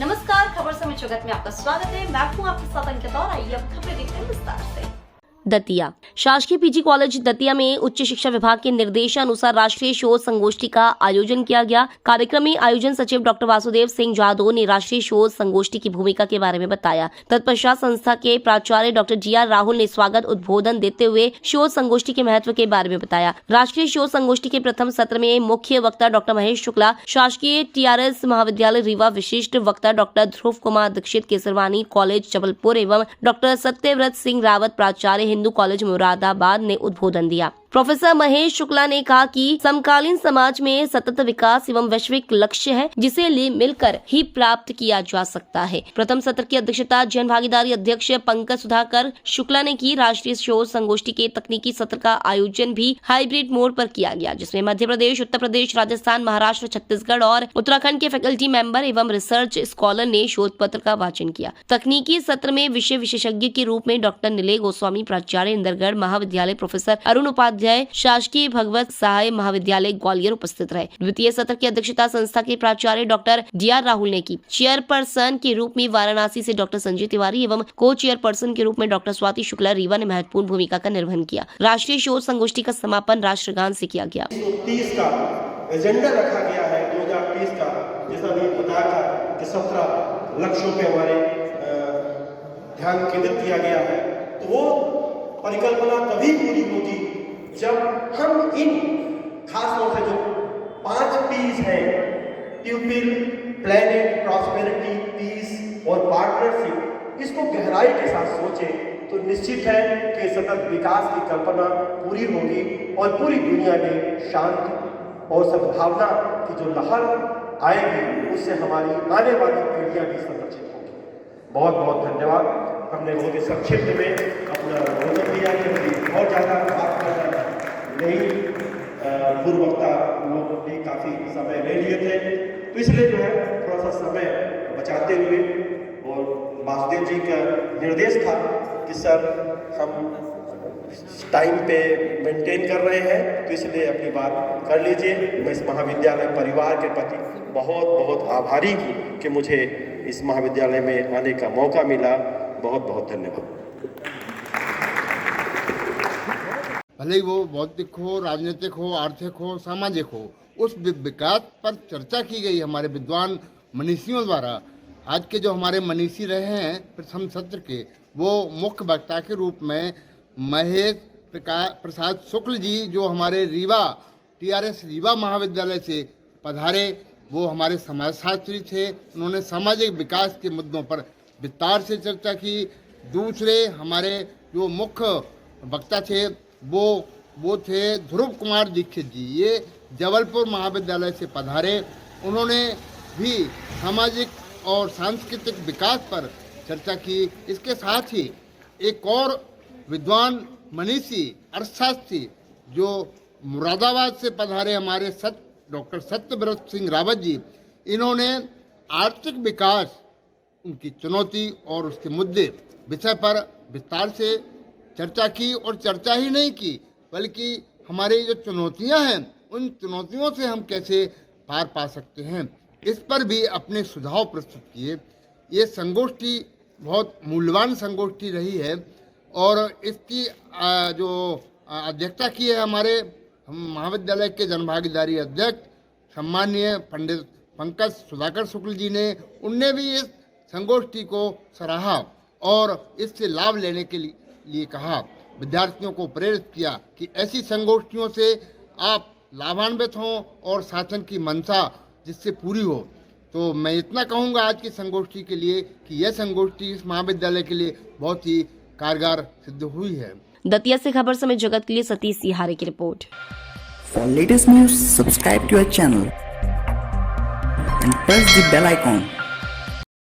नमस्कार, खबर समय जगत में आपका स्वागत है। मैं हूं आपके साथ अंकिता और आइए अब खबरें देखते हैं विस्तार से। दतिया शासकीय पीजी कॉलेज दतिया में उच्च शिक्षा विभाग के निर्देशानुसार राष्ट्रीय शोध संगोष्ठी का आयोजन किया गया। कार्यक्रम में आयोजन सचिव डॉक्टर वासुदेव सिंह जादव ने राष्ट्रीय शोध संगोष्ठी की भूमिका के बारे में बताया। तत्पश्चात संस्था के प्राचार्य डॉक्टर GR राहुल ने स्वागत उद्बोधन देते हुए शोध संगोष्ठी के महत्व के बारे में बताया। राष्ट्रीय शोध संगोष्ठी के प्रथम सत्र में मुख्य वक्ता डॉक्टर महेश शुक्ला, शासकीय TRS महाविद्यालय रीवा विशिष्ट वक्ता डॉक्टर ध्रुव कुमार दीक्षित केसरवानी कॉलेज जबलपुर एवं डॉक्टर सत्यव्रत सिंह रावत प्राचार्य हिंदू कॉलेज मुरादाबाद ने उद्बोधन दिया। प्रोफेसर महेश शुक्ला ने कहा कि समकालीन समाज में सतत विकास एवं वैश्विक लक्ष्य है जिसे मिलकर ही प्राप्त किया जा सकता है। प्रथम सत्र की अध्यक्षता जन भागीदारी अध्यक्ष पंकज सुधाकर शुक्ला ने की। राष्ट्रीय शोध संगोष्ठी के तकनीकी सत्र का आयोजन भी हाइब्रिड मोड पर किया गया, जिसमें मध्य प्रदेश, उत्तर प्रदेश, राजस्थान, महाराष्ट्र, छत्तीसगढ़ और उत्तराखंड के फैकल्टी मेंबर एवं रिसर्च स्कॉलर ने शोध पत्र का वाचन किया। तकनीकी सत्र में विषय विशेषज्ञ के रूप में डॉक्टर नीले गोस्वामी प्राचार्य इंदरगढ़ महाविद्यालय, प्रोफेसर अरुण उपाध्याय शासकीय भगवत सहाय महाविद्यालय ग्वालियर उपस्थित रहे। द्वितीय सत्र की अध्यक्षता संस्था के प्राचार्य डॉक्टर DR राहुल ने की। चेयरपर्सन के रूप में वाराणसी से डॉक्टर संजय तिवारी एवं को चेयरपर्सन के रूप में डॉक्टर स्वाति शुक्ला रीवा ने महत्वपूर्ण भूमिका का निर्वहन किया। राष्ट्रीय शोध संगोष्ठी का समापन राष्ट्रगान से किया गया। 2030 का एजेंडा रखा गया है 2030 का, जैसा भी बताया था कि 17 लक्ष्यों पे हमारे ध्यान केंद्रित किया गया है। तो वो परिकल्पना तभी पूरी होगी जब हम इन खास तौर से जो 5 P's हैं, प्यूपिल, प्लेनेट, प्रॉस्पेरिटी, पीस और पार्टनरशिप, इसको गहराई के साथ सोचें तो निश्चित है कि सतत विकास की कल्पना पूरी होगी और पूरी दुनिया में शांति और सद्भावना की जो लहर आएगी उससे हमारी आने वाली पीढ़ियां भी संरक्षित होंगी। बहुत बहुत धन्यवाद। हमने बहुत ही संक्षिप्त में अपना अवलोकन दिया कि बहुत ज़्यादा बात करना नहीं, पूर्व वक्ता लोग भी काफ़ी समय ले लिए थे, तो इसलिए जो है थोड़ा सा समय बचाते हुए, और वासुदेव जी का निर्देश था कि सर हम टाइम पे मेंटेन कर रहे हैं, तो इसलिए अपनी बात कर लीजिए। मैं इस महाविद्यालय परिवार के प्रति बहुत बहुत आभारी हूँ कि मुझे इस महाविद्यालय में आने का मौका मिला। बहुत बहुत धन्यवाद। भले ही वो बौद्धिक हो, राजनीतिक हो, आर्थिक हो, सामाजिक हो, उस विकास पर चर्चा की गई हमारे विद्वान मनीषियों द्वारा। आज के जो हमारे मनीषी रहे हैं प्रथम सत्र के, वो मुख्य वक्ता के रूप में महेश प्रसाद शुक्ल जी, जो हमारे रीवा TRS रीवा महाविद्यालय से पधारे, वो हमारे समाजशास्त्री थे। उन्होंने सामाजिक विकास के मुद्दों पर विस्तार से चर्चा की। दूसरे हमारे जो मुख्य वक्ता थे वो थे ध्रुव कुमार दीक्षित जी, ये जबलपुर महाविद्यालय से पधारे। उन्होंने भी सामाजिक और सांस्कृतिक विकास पर चर्चा की। इसके साथ ही एक और विद्वान मनीषी अर्थशास्त्री जो मुरादाबाद से पधारे, हमारे डॉक्टर सत्यव्रत सिंह रावत जी, इन्होंने आर्थिक विकास, उनकी चुनौती और उसके मुद्दे विषय पर विस्तार से चर्चा की। और चर्चा ही नहीं की, बल्कि हमारी जो चुनौतियां हैं, उन चुनौतियों से हम कैसे पार पा सकते हैं, इस पर भी अपने सुझाव प्रस्तुत किए। ये संगोष्ठी बहुत मूल्यवान संगोष्ठी रही है और इसकी जो अध्यक्षता की है हमारे महाविद्यालय के जनभागीदारी अध्यक्ष सम्माननीय पंडित पंकज सुधाकर शुक्ल जी ने। उनने भी इस संगोष्ठी को सराहा और इससे लाभ लेने के लिए कहा। विद्यार्थियों को प्रेरित किया कि ऐसी संगोष्ठियों से आप लाभान्वित हों और शासन की मंशा जिससे पूरी हो। तो मैं इतना कहूँगा आज की संगोष्ठी के लिए कि यह संगोष्ठी इस महाविद्यालय के लिए बहुत ही कारगर सिद्ध हुई है। दतिया से खबर समय जगत के लिए सतीश सिहारे की report. For latest news, subscribe to our channel and press the bell icon.